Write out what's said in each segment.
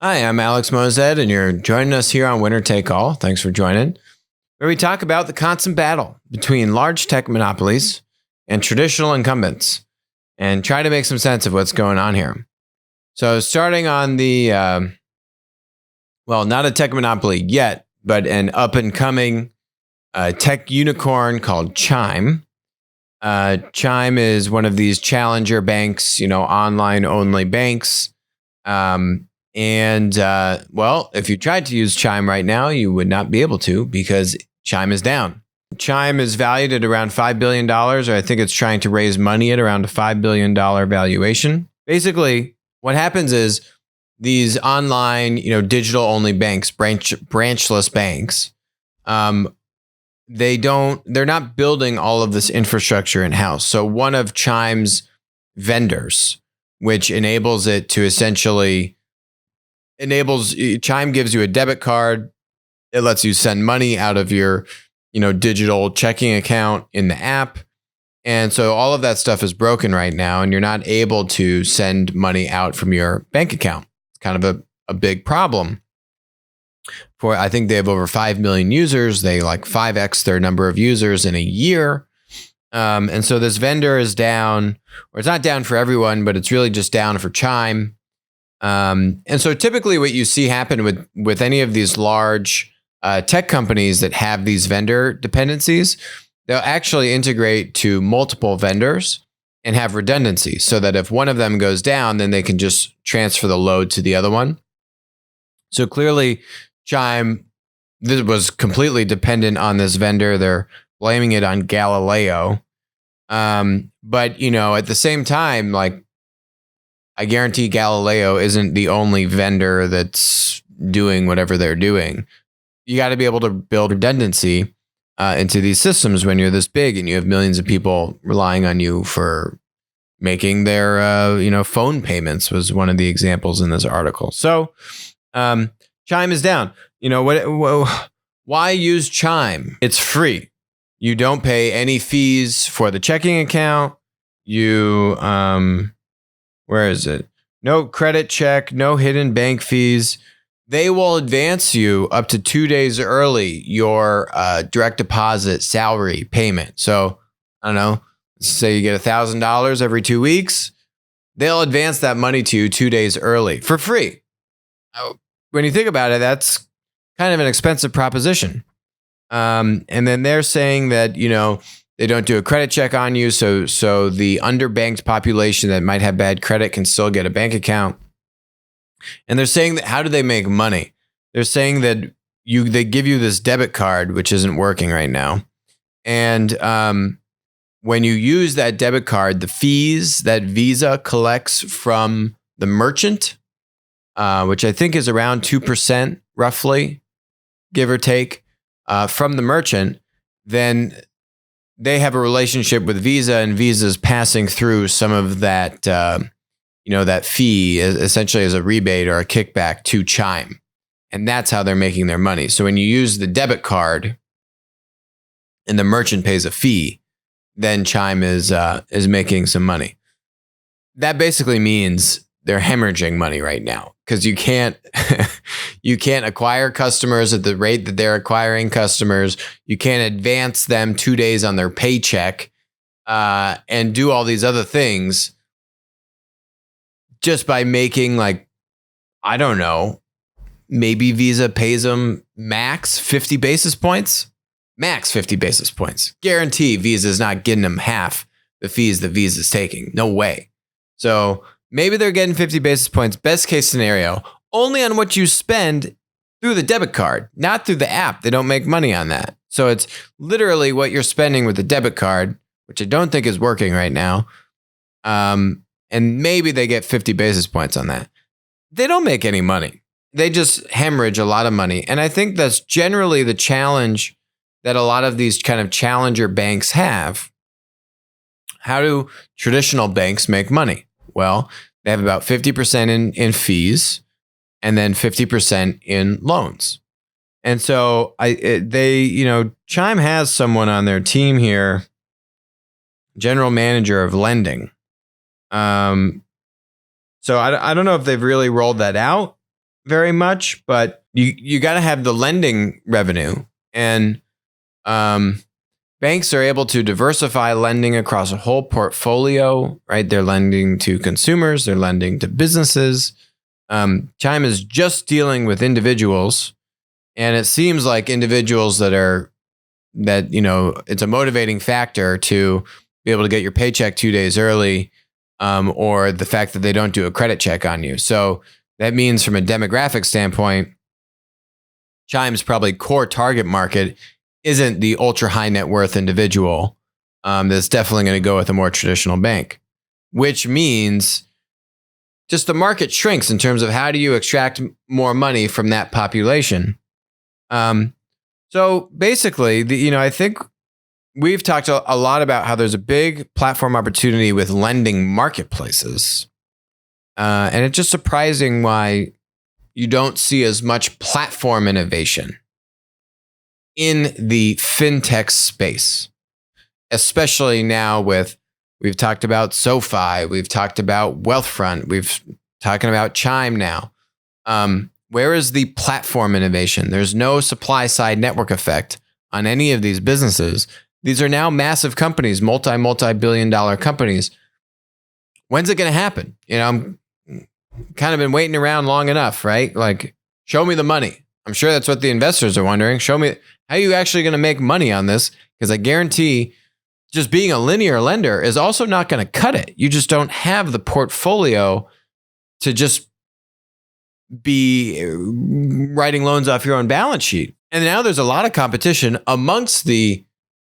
Hi, I'm Alex Mozed, and you're joining us here on Winner Take All. Thanks for joining, where we talk about the constant battle between large tech monopolies and traditional incumbents and try to make some sense of what's going on here. So, starting on not a tech monopoly yet, but an up and coming tech unicorn called Chime. Chime is one of these challenger banks, online only banks. If you tried to use Chime right now, you would not be able to because Chime is down. Chime is valued at around $5 billion, or I think it's trying to raise money at around a $5 billion valuation. Basically, what happens is these online, digital only banks, branchless banks, they're not building all of this infrastructure in-house. So one of Chime's vendors, which enables it to Chime gives you a debit card. It lets you send money out of your, digital checking account in the app. And so all of that stuff is broken right now, and you're not able to send money out from your bank account. It's kind of a big problem. I think they have over 5 million users. They 5x their number of users in a year. And so this vendor is down, or it's not down for everyone, but it's really just down for Chime. And so typically what you see happen with any of these large tech companies that have these vendor dependencies, they'll actually integrate to multiple vendors and have redundancy so that if one of them goes down, then they can just transfer the load to the other one. So clearly Chime, this was completely dependent on this vendor. They're blaming it on Galileo. But at the same time, I guarantee Galileo isn't the only vendor that's doing whatever they're doing. You got to be able to build redundancy into these systems when you're this big and you have millions of people relying on you for making their, phone payments was one of the examples in this article. So Chime is down. Why use Chime? It's free. You don't pay any fees for the checking account. Where is it? No credit check, no hidden bank fees. They will advance you up to 2 days early your direct deposit salary payment. So, I don't know, say you get $1,000 every 2 weeks. They'll advance that money to you 2 days early for free. When you think about it, that's kind of an expensive proposition. And then they're saying that, they don't do a credit check on you, so the underbanked population that might have bad credit can still get a bank account. And they're saying that how do they make money? They're saying that they give you this debit card, which isn't working right now. And when you use that debit card, the fees that Visa collects from the merchant, which I think is around 2%, roughly, give or take, from the merchant, then they have a relationship with Visa, and Visa's passing through some of that, that fee essentially as a rebate or a kickback to Chime. And that's how they're making their money. So when you use the debit card and the merchant pays a fee, then Chime is making some money. That basically means they're hemorrhaging money right now because you can't acquire customers at the rate that they're acquiring customers. You can't advance them 2 days on their paycheck and do all these other things just by making I don't know, maybe Visa pays them max 50 basis points. Max 50 basis points. Guarantee Visa's not getting them half the fees that Visa's taking. No way. So maybe they're getting 50 basis points, best case scenario, only on what you spend through the debit card, not through the app. They don't make money on that. So it's literally what you're spending with the debit card, which I don't think is working right now. And maybe they get 50 basis points on that. They don't make any money. They just hemorrhage a lot of money. And I think that's generally the challenge that a lot of these kind of challenger banks have. How do traditional banks make money? Well, they have about 50% in fees and then 50% in loans. And so Chime has someone on their team here, general manager of lending. So I don't know if they've really rolled that out, very much, but you got to have the lending revenue. And banks are able to diversify lending across a whole portfolio, right? They're lending to consumers, they're lending to businesses. Chime is just dealing with individuals, and it seems like individuals that it's a motivating factor to be able to get your paycheck 2 days early, or the fact that they don't do a credit check on you. So that means from a demographic standpoint, Chime's probably core target market isn't the ultra high net worth individual that's definitely going to go with a more traditional bank, which means just the market shrinks in terms of how do you extract more money from that population. So basically, I think we've talked a lot about how there's a big platform opportunity with lending marketplaces. And it's just surprising why you don't see as much platform innovation in the fintech space, especially now we've talked about SoFi, we've talked about Wealthfront, we've talking about Chime now. Where is the platform innovation? There's no supply side network effect on any of these businesses. These are now massive companies, multi-billion dollar companies. When's it going to happen? I'm kind of been waiting around long enough, right? Like, show me the money. I'm sure that's what the investors are wondering. Show me, how are you actually going to make money on this? Because I guarantee just being a linear lender is also not going to cut it. You just don't have the portfolio to just be writing loans off your own balance sheet. And now there's a lot of competition amongst the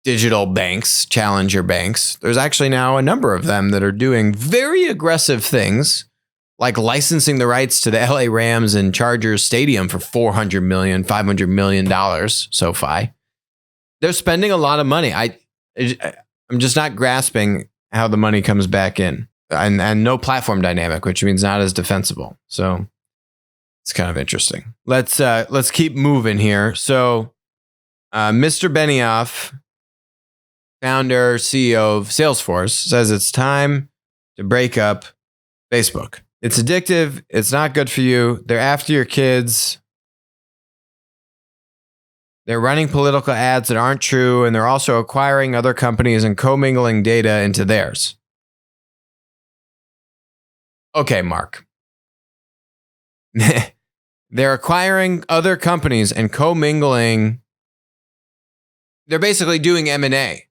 digital banks, challenger banks. There's actually now a number of them that are doing very aggressive things, like licensing the rights to the LA Rams and Chargers stadium for $400 million, $500 million, SoFi. They're spending a lot of money. I'm just not grasping how the money comes back in, and no platform dynamic, which means not as defensible. So it's kind of interesting. Let's keep moving here. So Mr. Benioff, founder, CEO of Salesforce, says it's time to break up Facebook. It's addictive. It's not good for you. They're after your kids. They're running political ads that aren't true, and they're also acquiring other companies and commingling data into theirs. Okay, Mark. They're acquiring other companies and commingling. They're basically doing M&A.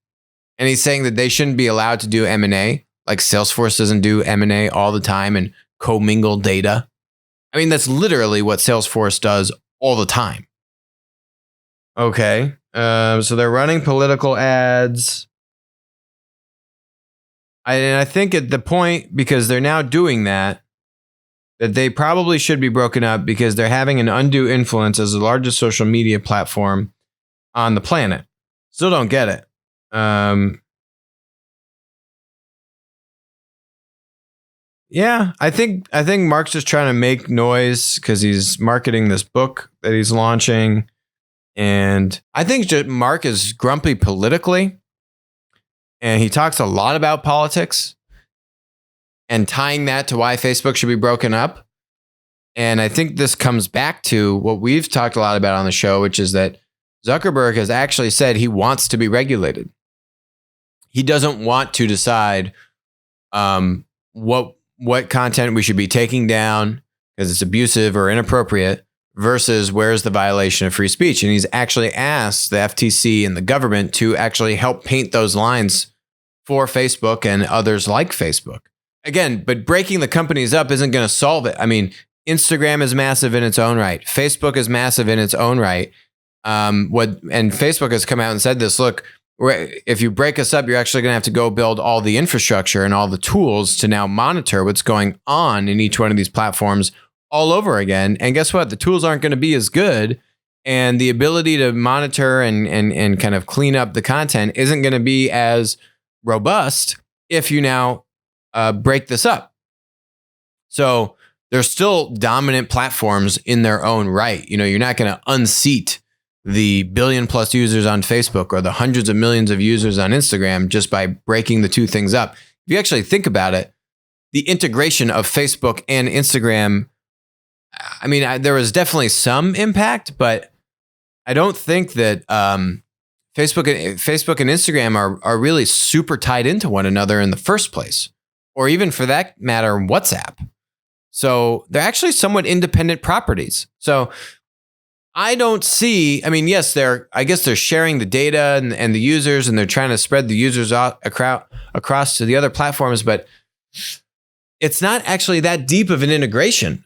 And he's saying that they shouldn't be allowed to do M&A, like Salesforce doesn't do M&A all the time and commingle data. I mean, that's literally what Salesforce does all the time. Okay. So they're running political ads. And I think at the point, because they're now doing that they probably should be broken up because they're having an undue influence as the largest social media platform on the planet. Still don't get it. Yeah, I think Mark's just trying to make noise because he's marketing this book that he's launching. And I think Mark is grumpy politically. And he talks a lot about politics and tying that to why Facebook should be broken up. And I think this comes back to what we've talked a lot about on the show, which is that Zuckerberg has actually said he wants to be regulated. He doesn't want to decide what content we should be taking down because it's abusive or inappropriate versus where's the violation of free speech. And he's actually asked the FTC and the government to actually help paint those lines for Facebook and others like Facebook. Again, but breaking the companies up isn't going to solve it. I mean, Instagram is massive in its own right. Facebook is massive in its own right. And Facebook has come out and said this, look, if you break us up, you're actually going to have to go build all the infrastructure and all the tools to now monitor what's going on in each one of these platforms all over again. And guess what? The tools aren't going to be as good. And the ability to monitor and kind of clean up the content isn't going to be as robust if you now break this up. So they're still dominant platforms in their own right. You know, you're not going to unseat the billion plus users on Facebook or the hundreds of millions of users on Instagram just by breaking the two things up. If you actually think about it, the integration of Facebook and Instagram I mean, there was definitely some impact, but I don't think that Facebook and Instagram are really super tied into one another in the first place, or even for that matter, WhatsApp. So they're actually somewhat independent properties. So I don't see. I mean, yes, I guess they're sharing the data and the users, and they're trying to spread the users out across to the other platforms, but it's not actually that deep of an integration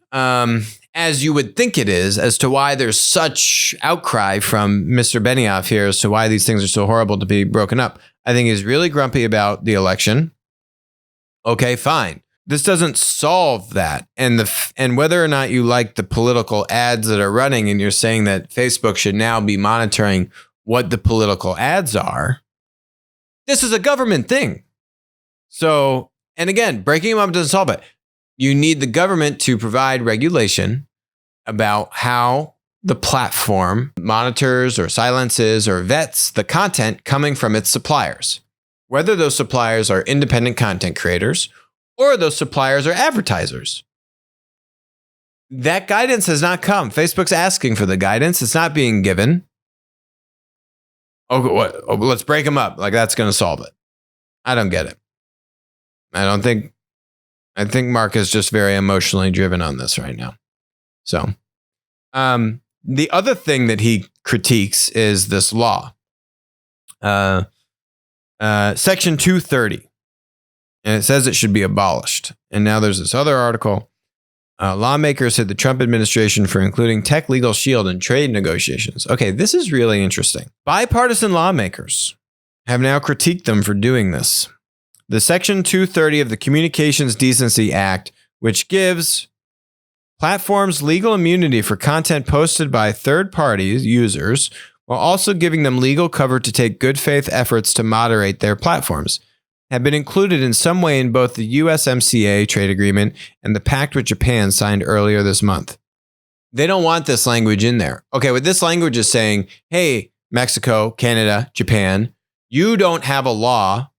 as you would think it is, as to why there's such outcry from Mr. Benioff here as to why these things are so horrible to be broken up. I think he's really grumpy about the election. Okay, fine. This doesn't solve that. And whether or not you like the political ads that are running, and you're saying that Facebook should now be monitoring what the political ads are, this is a government thing. So, and again, breaking them up doesn't solve it. You need the government to provide regulation about how the platform monitors or silences or vets the content coming from its suppliers, whether those suppliers are independent content creators or those suppliers are advertisers. That guidance has not come. Facebook's asking for the guidance. It's not being given. Oh, let's break them up. Like that's going to solve it. I don't get it. I think Mark is just very emotionally driven on this right now. So, the other thing that he critiques is this law, Section 230, and it says it should be abolished. And now there's this other article. Lawmakers hit the Trump administration for including tech legal shield in trade negotiations. Okay, this is really interesting. Bipartisan lawmakers have now critiqued them for doing this. The Section 230 of the Communications Decency Act, which gives platforms legal immunity for content posted by third-party users, while also giving them legal cover to take good faith efforts to moderate their platforms, have been included in some way in both the USMCA trade agreement and the pact with Japan signed earlier this month. They don't want this language in there. Okay, what this language is saying, hey, Mexico, Canada, Japan, you don't have a law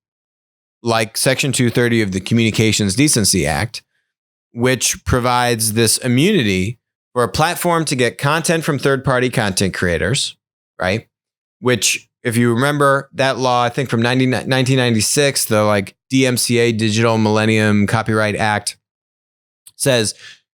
like Section 230 of the Communications Decency Act, which provides this immunity for a platform to get content from third-party content creators, right? Which, if you remember that law, I think from 1996, the like DMCA, Digital Millennium Copyright Act, says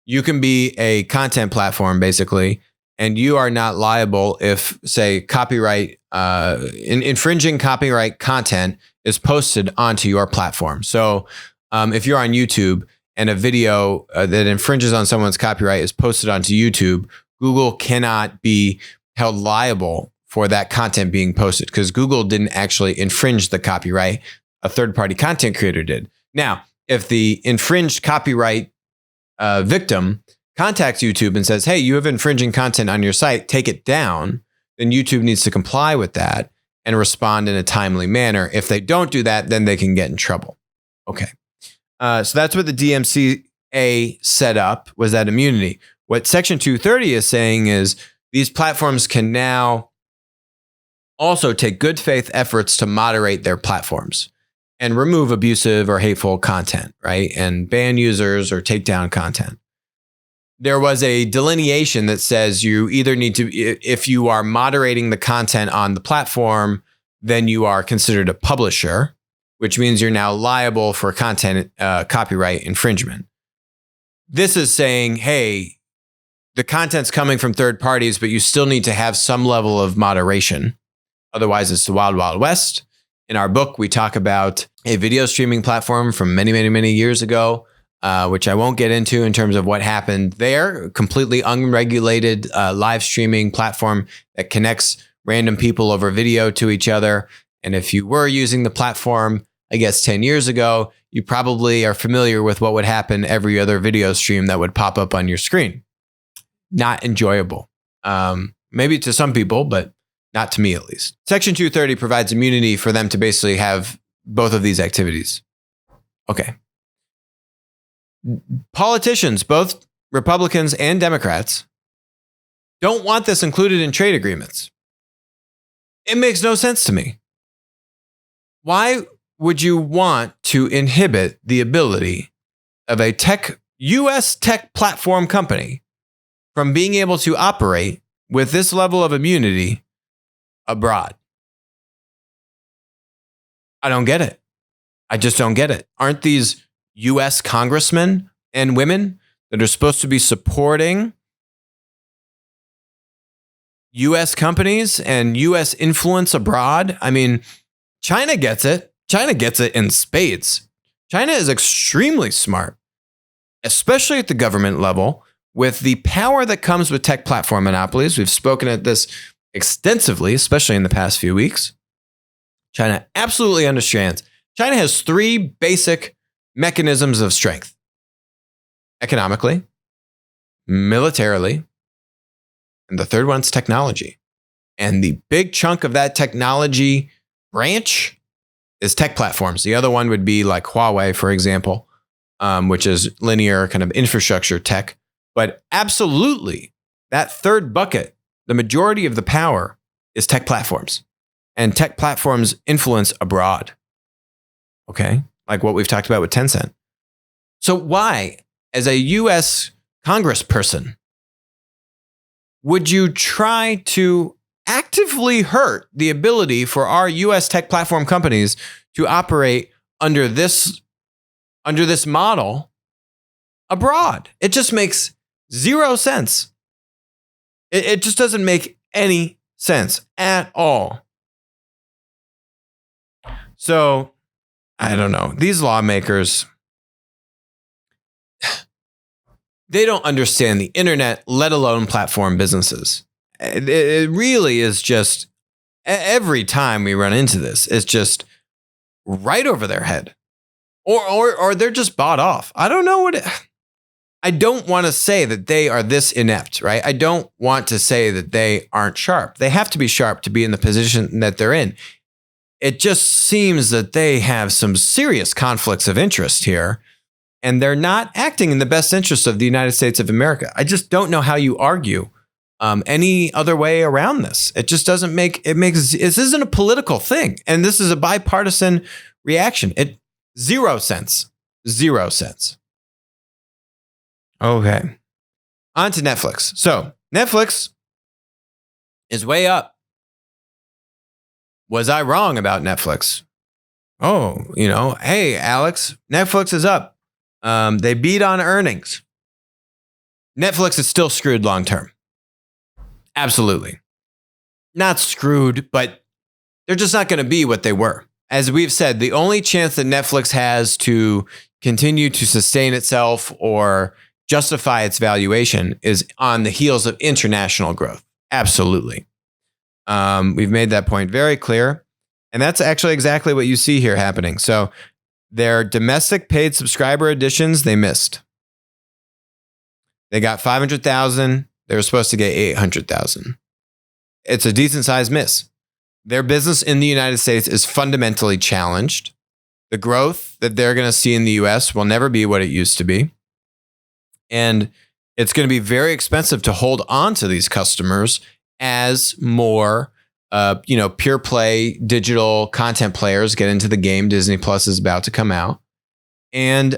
you can be a content platform, basically, and you are not liable if, say, copyright, infringing copyright content is posted onto your platform. So if you're on YouTube and a video that infringes on someone's copyright is posted onto YouTube, Google cannot be held liable for that content being posted because Google didn't actually infringe the copyright. A third-party content creator did. Now, if the infringed copyright victim contacts YouTube and says, hey, you have infringing content on your site, take it down, then YouTube needs to comply with that and respond in a timely manner. If they don't do that, then they can get in trouble. Okay. So that's what the DMCA set up, was that immunity. What Section 230 is saying is these platforms can now also take good faith efforts to moderate their platforms and remove abusive or hateful content, right? And ban users or take down content. There was a delineation that says you either need to, if you are moderating the content on the platform, then you are considered a publisher, which means you're now liable for content copyright infringement. This is saying, hey, the content's coming from third parties, but you still need to have some level of moderation. Otherwise, it's the Wild Wild West. In our book, we talk about a video streaming platform from many, many, many years ago, which I won't get into in terms of what happened there. Completely unregulated live streaming platform that connects random people over video to each other. And if you were using the platform, I guess 10 years ago, you probably are familiar with what would happen every other video stream that would pop up on your screen. Not enjoyable. Maybe to some people, but not to me at least. Section 230 provides immunity for them to basically have both of these activities. Okay. Politicians, both Republicans and Democrats, don't want this included in trade agreements. It makes no sense to me. Why would you want to inhibit the ability of a U.S. tech platform company from being able to operate with this level of immunity abroad? I don't get it. I just don't get it. Aren't these U.S. congressmen and women that are supposed to be supporting U.S. companies and U.S. influence abroad? I mean, China gets it. China gets it in spades. China is extremely smart, especially at the government level, with the power that comes with tech platform monopolies. We've spoken at this extensively, especially in the past few weeks. China absolutely understands. China has three basic mechanisms of strength: economically, militarily, and the third one's technology. And the big chunk of that technology branch is tech platforms. The other one would be like Huawei, for example, which is linear kind of infrastructure tech. But absolutely, that third bucket, the majority of the power is tech platforms. And tech platforms influence abroad. Okay? Like what we've talked about with Tencent. So why, as a US congressperson, would you try to actively hurt the ability for our US tech platform companies to operate under this model abroad? It just makes zero sense. It just doesn't make any sense at all. So, I don't know. These lawmakers, they don't understand the internet, let alone platform businesses. It really is just, every time we run into this, it's just right over their head. Or they're just bought off. I don't know I don't want to say that they are this inept, right? I don't want to say that they aren't sharp. They have to be sharp to be in the position that they're in. It just seems that they have some serious conflicts of interest here, and they're not acting in the best interest of the United States of America. I just don't know how you argue any other way around this. It just doesn't this isn't a political thing, and this is a bipartisan reaction. Zero sense. Okay. On to Netflix. So Netflix is way up. Was I wrong about Netflix? Oh, hey, Alex, Netflix is up. They beat on earnings. Netflix is still screwed long term. Absolutely. Not screwed, but they're just not going to be what they were. As we've said, the only chance that Netflix has to continue to sustain itself or justify its valuation is on the heels of international growth. Absolutely. We've made that point very clear. And that's actually exactly what you see here happening. So their domestic paid subscriber additions, they missed. They got 500,000. They were supposed to get 800,000. It's a decent sized miss. Their business in the United States is fundamentally challenged. The growth that they're going to see in the US will never be what it used to be. And it's going to be very expensive to hold on to these customers as more, pure play digital content players get into the game. Disney Plus is about to come out, and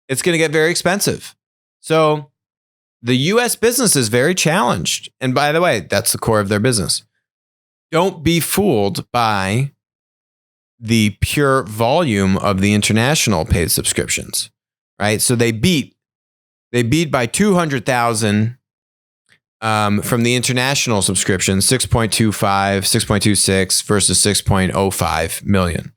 it's going to get very expensive. So the U.S. business is very challenged. And by the way, that's the core of their business. Don't be fooled by the pure volume of the international paid subscriptions, right? So they beat by 200,000 from the international subscription, 6.25, 6.26 versus 6.05 million.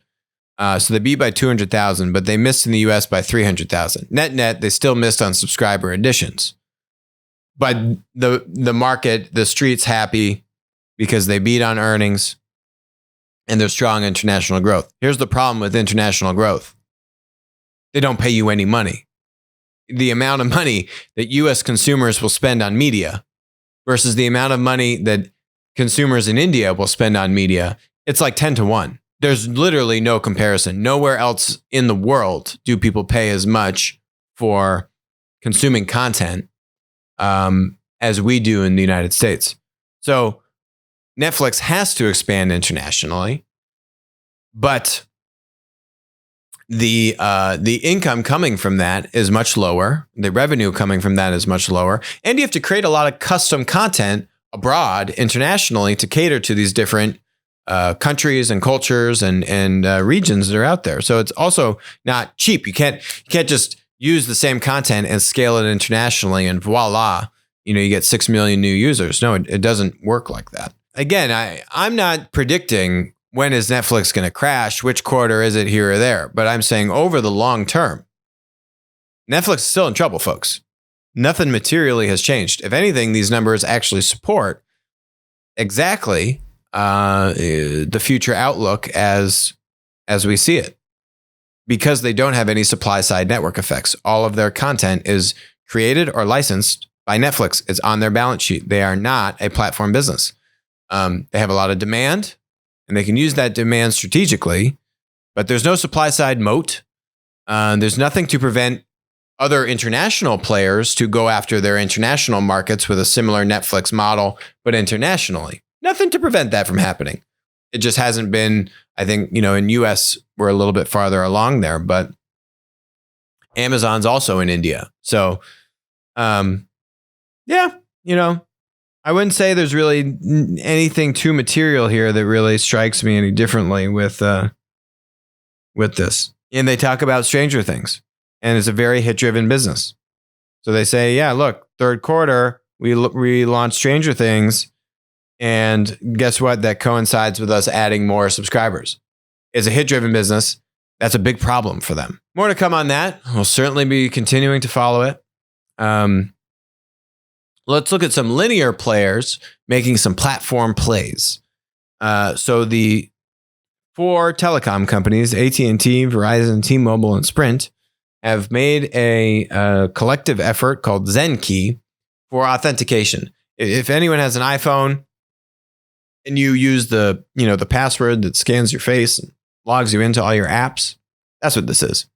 So they beat by 200,000, but they missed in the US by 300,000. Net, they still missed on subscriber additions. But the market, the street's happy because they beat on earnings and there's strong international growth. Here's the problem with international growth. They don't pay you any money. The amount of money that US consumers will spend on media versus the amount of money that consumers in India will spend on media, it's like 10 to 1. There's literally no comparison. Nowhere else in the world do people pay as much for consuming content as we do in the United States. So Netflix has to expand internationally, but the income coming from that is much lower. The revenue coming from that is much lower. And you have to create a lot of custom content abroad, internationally, to cater to these different countries and cultures and regions that are out there. So it's also not cheap. You can't just use the same content and scale it internationally and voila, you get 6 million new users. No, it doesn't work like that. Again, I'm not predicting when is Netflix going to crash, which quarter is it here or there, but I'm saying over the long term, Netflix is still in trouble, folks. Nothing materially has changed. If anything, these numbers actually support exactly the future outlook as we see it, because they don't have any supply side network effects. All of their content is created or licensed by Netflix. It's on their balance sheet. They are not a platform business. They have a lot of demand, and they can use that demand strategically, but there's no supply side moat. There's nothing to prevent other international players to go after their international markets with a similar Netflix model, but internationally. Nothing to prevent that from happening. It just hasn't been, I think, in US, we're a little bit farther along there, but Amazon's also in India. So, I wouldn't say there's really anything too material here that really strikes me any differently with this. And they talk about Stranger Things, and it's a very hit-driven business. So they say, yeah, look, third quarter, we launched Stranger Things, and guess what? That coincides with us adding more subscribers. It's a hit-driven business. That's a big problem for them. More to come on that. We'll certainly be continuing to follow it. Let's look at some linear players making some platform plays. So the 4 telecom companies, AT&T, Verizon, T-Mobile, and Sprint, have made a collective effort called ZenKey for authentication. If anyone has an iPhone and you use the password that scans your face and logs you into all your apps, that's what this is.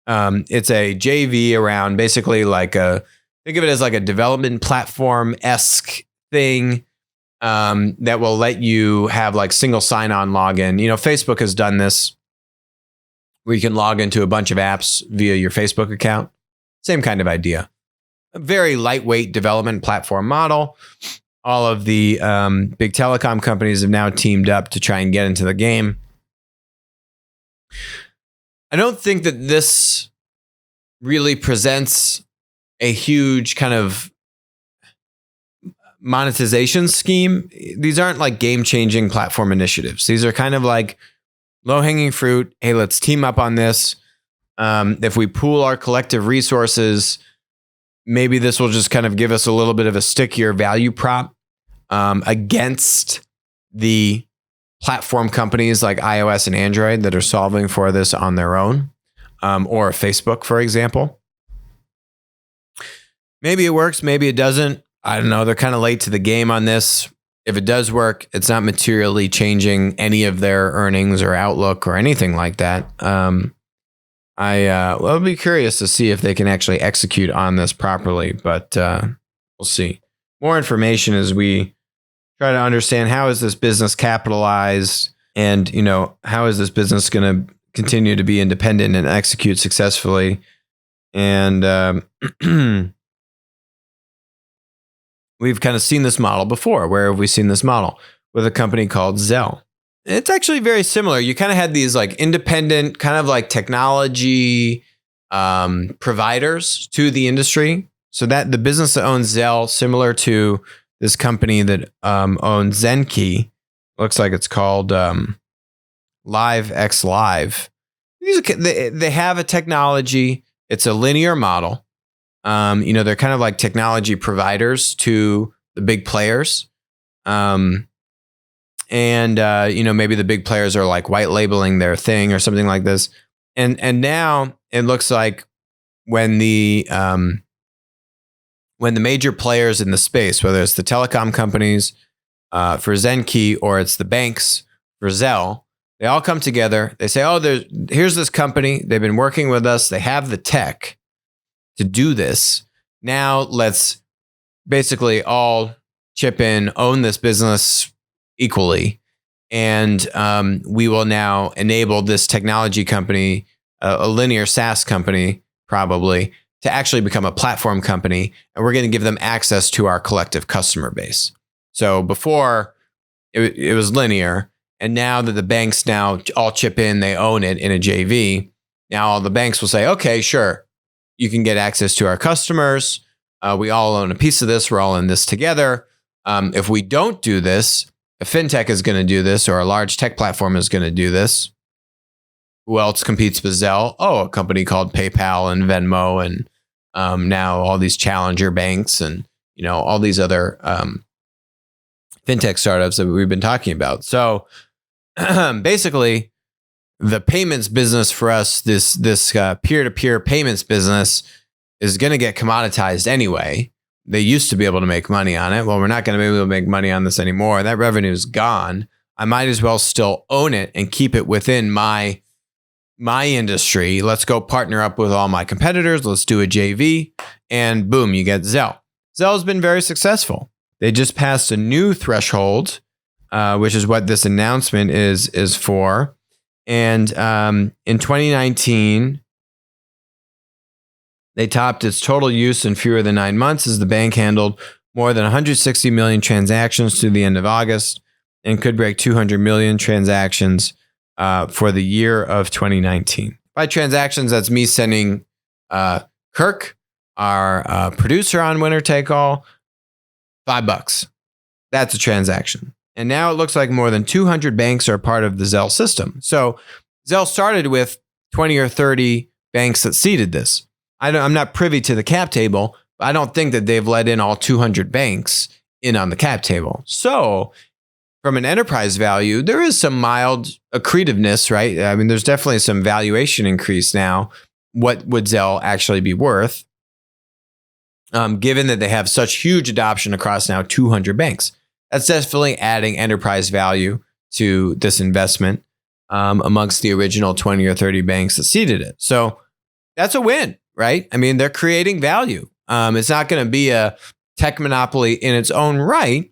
It's a JV around basically think of it as like a development platform-esque thing that will let you have like single sign-on login. Facebook has done this where you can log into a bunch of apps via your Facebook account. Same kind of idea. A very lightweight development platform model. All of the big telecom companies have now teamed up to try and get into the game. I don't think that this really presents a huge kind of monetization scheme. These aren't like game-changing platform initiatives. These are kind of like low-hanging fruit. Hey, let's team up on this. If we pool our collective resources, maybe this will just kind of give us a little bit of a stickier value prop against the platform companies like iOS and Android that are solving for this on their own, or Facebook, for example. Maybe it works, maybe it doesn't. I don't know. They're kind of late to the game on this. If it does work, it's not materially changing any of their earnings or outlook or anything like that. I'll be curious to see if they can actually execute on this properly, but we'll see. More information as we try to understand how is this business capitalized, and how is this business going to continue to be independent and execute successfully. And we've kind of seen this model before. Where have we seen this model? With a company called Zelle. It's actually very similar. You kind of had these like independent kind of like technology providers to the industry. So that the business that owns Zelle, similar to this company that owns ZenKey, looks like it's called Live X Live. They have a technology. It's a linear model. They're kind of like technology providers to the big players. Maybe the big players are like white labeling their thing or something like this. And now it looks like when the major players in the space, whether it's the telecom companies for ZenKey or it's the banks for Zelle, they all come together. They say, here's this company. They've been working with us. They have the tech to do this. Now let's basically all chip in, own this business equally. And we will now enable this technology company a linear SaaS company, probably, to actually become a platform company. And we're going to give them access to our collective customer base. So before it was linear. And now that the banks now all chip in, they own it in a JV. Now all the banks will say, okay, sure, you can get access to our customers. We all own a piece of this. We're all in this together. If we don't do this, a fintech is going to do this, or a large tech platform is going to do this. Who else competes with Zelle? Oh, a company called PayPal and Venmo, and now all these challenger banks, and all these other fintech startups that we've been talking about. So basically, the payments business for us, this peer-to-peer payments business, is going to get commoditized anyway. They used to be able to make money on it. Well, we're not going to be able to make money on this anymore. That revenue is gone. I might as well still own it and keep it within my industry. Let's go partner up with all my competitors. Let's do a JV, and boom, you get Zelle. Zelle's been very successful. They just passed a new threshold, which is what this announcement is for. And in 2019, they topped its total use in fewer than 9 months as the bank handled more than 160 million transactions through the end of August, and could break 200 million transactions for the year of 2019. By transactions, that's me sending Kirk, our producer on Winner Take All, $5. That's a transaction. And now it looks like more than 200 banks are part of the Zelle system. So Zelle started with 20 or 30 banks that seeded this. I'm not privy to the cap table, but I don't think that they've let in all 200 banks in on the cap table. So from an enterprise value, there is some mild accretiveness, right? I mean, there's definitely some valuation increase now. What would Zelle actually be worth? Given that they have such huge adoption across now 200 banks. That's definitely adding enterprise value to this investment amongst the original 20 or 30 banks that seeded it. So that's a win, right? I mean, they're creating value. It's not going to be a tech monopoly in its own right,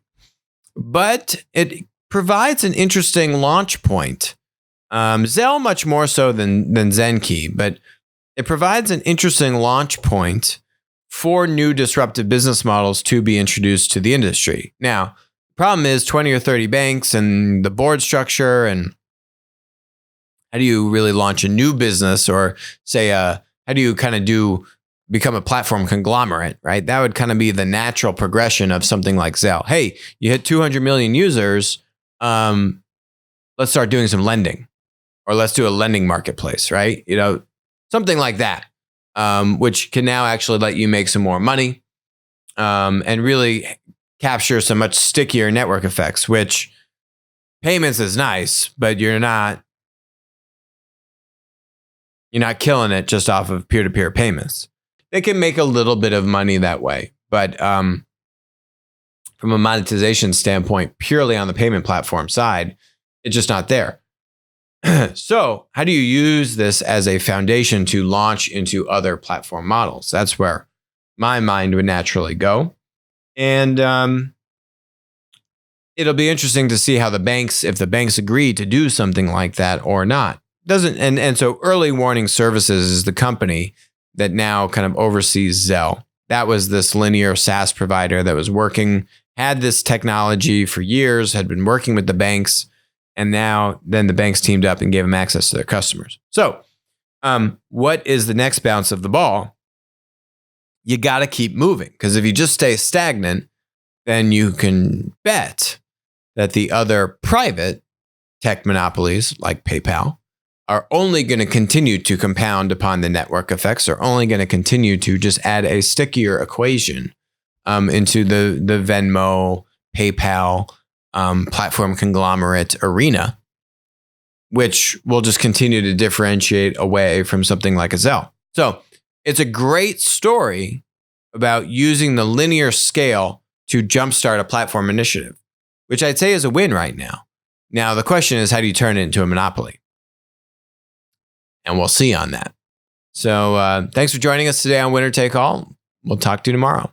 but it provides an interesting launch point. Zelle much more so than ZenKey, but it provides an interesting launch point for new disruptive business models to be introduced to the industry. Now, the problem is 20 or 30 banks and the board structure, and how do you really launch a new business, or say, how do you kind of become a platform conglomerate, right? That would kind of be the natural progression of something like Zelle. Hey, you hit 200 million users. Let's start doing some lending, or let's do a lending marketplace, right? Something like that. Which can now actually let you make some more money and really capture some much stickier network effects, which payments is nice, but you're not killing it just off of peer-to-peer payments. They can make a little bit of money that way, but from a monetization standpoint, purely on the payment platform side, it's just not there. So how do you use this as a foundation to launch into other platform models? That's where my mind would naturally go. And it'll be interesting to see how if the banks agree to do something like that or not. And so Early Warning Services is the company that now kind of oversees Zelle. That was this linear SaaS provider that had this technology for years, had been working with the banks. And then the banks teamed up and gave them access to their customers. So what is the next bounce of the ball? You got to keep moving, because if you just stay stagnant, then you can bet that the other private tech monopolies like PayPal are only going to continue to compound upon the network effects, are only going to continue to just add a stickier equation into the Venmo, PayPal, platform conglomerate arena, which will just continue to differentiate away from something like a Zelle. So it's a great story about using the linear scale to jumpstart a platform initiative, which I'd say is a win right now. Now, the question is, how do you turn it into a monopoly? And we'll see on that. So thanks for joining us today on Winner Take All. We'll talk to you tomorrow.